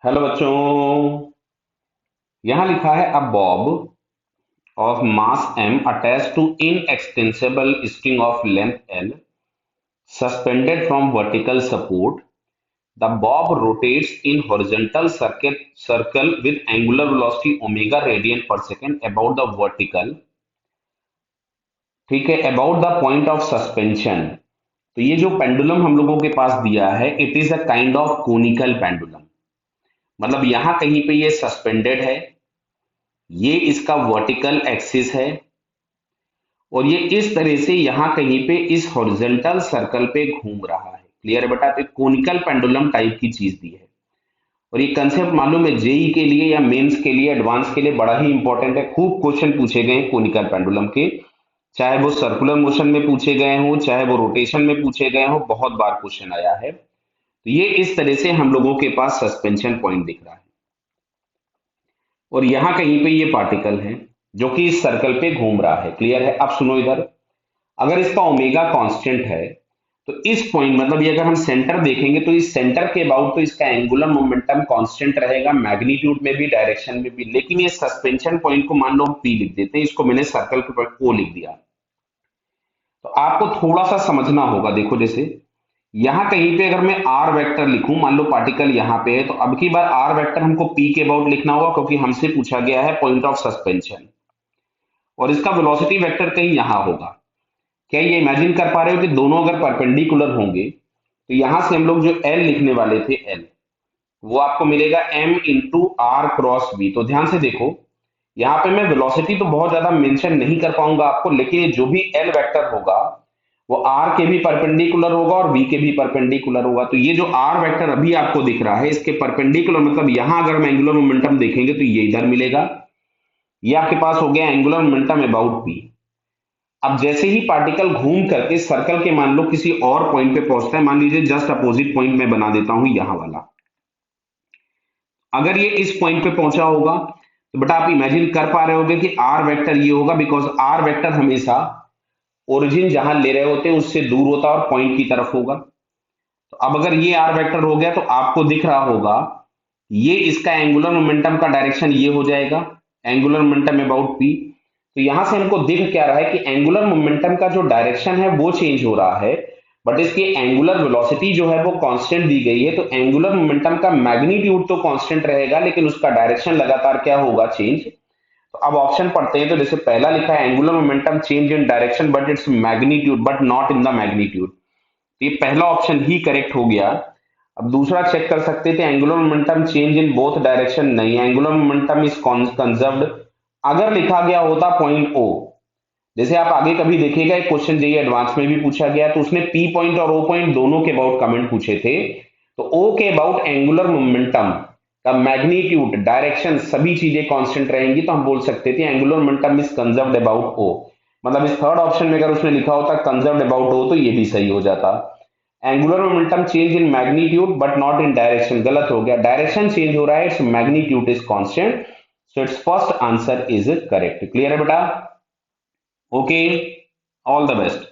Hello बच्चों। यहां लिखा है a bob of mass m attached to inextensible string of length l suspended from vertical support. The bob rotates in horizontal circle with angular velocity omega radian per second about the vertical, ठीक है, about the point of suspension. तो ये जो pendulum हम लोगों के पास दिया है, it is a kind of conical pendulum. मतलब यहां कहीं पे ये सस्पेंडेड है, ये इसका वर्टिकल एक्सिस है, और ये इस तरह से यहां कहीं पे इस हॉरिजॉन्टल सर्कल पे घूम रहा है। क्लियर है बेटा? तो कोनिकल पेंडुलम टाइप की चीज दी है, और ये कंसेप्ट मालूम है जेई के लिए या मेंस के लिए, एडवांस के लिए बड़ा ही इंपॉर्टेंट है। खूब क्वेश्चन पूछे गए हैं कोनिकल पेंडुलम के, चाहे वो सर्कुलर मोशन में पूछे गए हों, चाहे वो रोटेशन में पूछे गए हों, बहुत बार क्वेश्चन आया है। तो ये इस तरह से हम लोगों के पास सस्पेंशन पॉइंट दिख रहा है, और यहां कहीं पे ये पार्टिकल है जो कि इस सर्कल पे घूम रहा है। क्लियर है? अब सुनो इधर, अगर इसका ओमेगा कांस्टेंट है तो इस पॉइंट, मतलब ये अगर हम सेंटर देखेंगे तो इस सेंटर के अबाउट तो इसका एंगुलर मोमेंटम कांस्टेंट रहेगा, मैग्नीट्यूड में भी, डायरेक्शन में भी। लेकिन ये सस्पेंशन पॉइंट को मान लो हम पी लिख देते हैं, इसको मैंने सर्कल के ऊपर ओ लिख दिया। तो आपको थोड़ा सा समझना होगा। देखो, जैसे यहां कहीं पे अगर मैं आर वेक्टर लिखूं, मान लो पार्टिकल यहां पे है, तो अब की बार आर वेक्टर हमको पी के अबाउट लिखना होगा, क्योंकि हमसे पूछा गया है पॉइंट ऑफ सस्पेंशन, और इसका वेलोसिटी वेक्टर कहीं यहां होगा। क्या ये इमेजिन कर पा रहे हो कि दोनों अगर परपेंडिकुलर होंगे तो यहां से हम लोग जो एल लिखने वाले थे, एल, वो आपको मिलेगा M into R cross B. तो ध्यान से देखो, यहाँ पे मैं वेलोसिटी तो बहुत ज्यादा मेंशन नहीं कर पाऊंगा आपको, लेकिन ये जो भी एल वेक्टर होगा वो आर के भी परपेंडिकुलर होगा और बी के भी परपेंडिकुलर होगा। तो ये जो आर वेक्टर अभी आपको दिख रहा है, इसके परपेंडिकुलर, मतलब यहां अगर हम एंगुलर मोमेंटम देखेंगे तो ये इधर मिलेगा। ये आपके पास हो गया एंगुलर मोमेंटम अबाउट पी। अब जैसे ही पार्टिकल घूम करके सर्कल के मान लो किसी और पॉइंट पे पहुंचता है, मान लीजिए जस्ट अपोजिट पॉइंट में बना देता हूं यहां वाला, अगर ये इस पॉइंट पे पहुंचा होगा तो बेटा आप इमेजिन कर पा रहे होगे कि आर वेक्टर ये होगा, बिकॉज आर वेक्टर हमेशा ओरिजिन जहां ले रहे होते हैं उससे दूर होता है और पॉइंट की तरफ होगा। तो अब अगर ये आर वेक्टर हो गया तो आपको दिख रहा होगा ये इसका एंगुलर मोमेंटम का डायरेक्शन ये हो जाएगा, एंगुलर मोमेंटम अबाउट पी। तो यहां से हमको दिख क्या रहा है कि एंगुलर मोमेंटम का जो डायरेक्शन है वो चेंज हो रहा है, बट इसकी एंगुलर वेलोसिटी जो है वो कांस्टेंट दी गई है। तो एंगुलर मोमेंटम का मैग्नीट्यूड तो कांस्टेंट रहेगा, लेकिन उसका डायरेक्शन लगातार क्या होगा? चेंज। तो अब ऑप्शन पढ़ते हैं। तो जैसे पहला लिखा है angular momentum change in direction but its magnitude but not in the magnitude, ये पहला ऑप्शन ही करेक्ट हो गया। अब दूसरा चेक कर सकते थे, angular momentum change in both direction, नहीं, एंगुलर मोमेंटम इज कंजर्व्ड। अगर लिखा गया होता पॉइंट ओ, जैसे आप आगे कभी देखिएगा एक क्वेश्चन जेईई एडवांस में भी पूछा गया, तो उसने पी पॉइंट और ओ पॉइंट दोनों के अबाउट कमेंट पूछे थे। तो ओ के अबाउट एंगुलर मोमेंटम का मैग्नीट्यूड, डायरेक्शन, सभी चीजें कांस्टेंट रहेंगी, तो हम बोल सकते थे angular momentum is conserved about O. मतलब इस थर्ड ऑप्शन में अगर उसने लिखा होता कंजर्व्ड अबाउट ओ तो ये भी सही हो जाता। Angular momentum change in magnitude but not in direction, गलत हो गया, डायरेक्शन चेंज हो रहा है, its magnitude is constant. So it's first answer is correct. Clear है बेटा? Okay, all the best.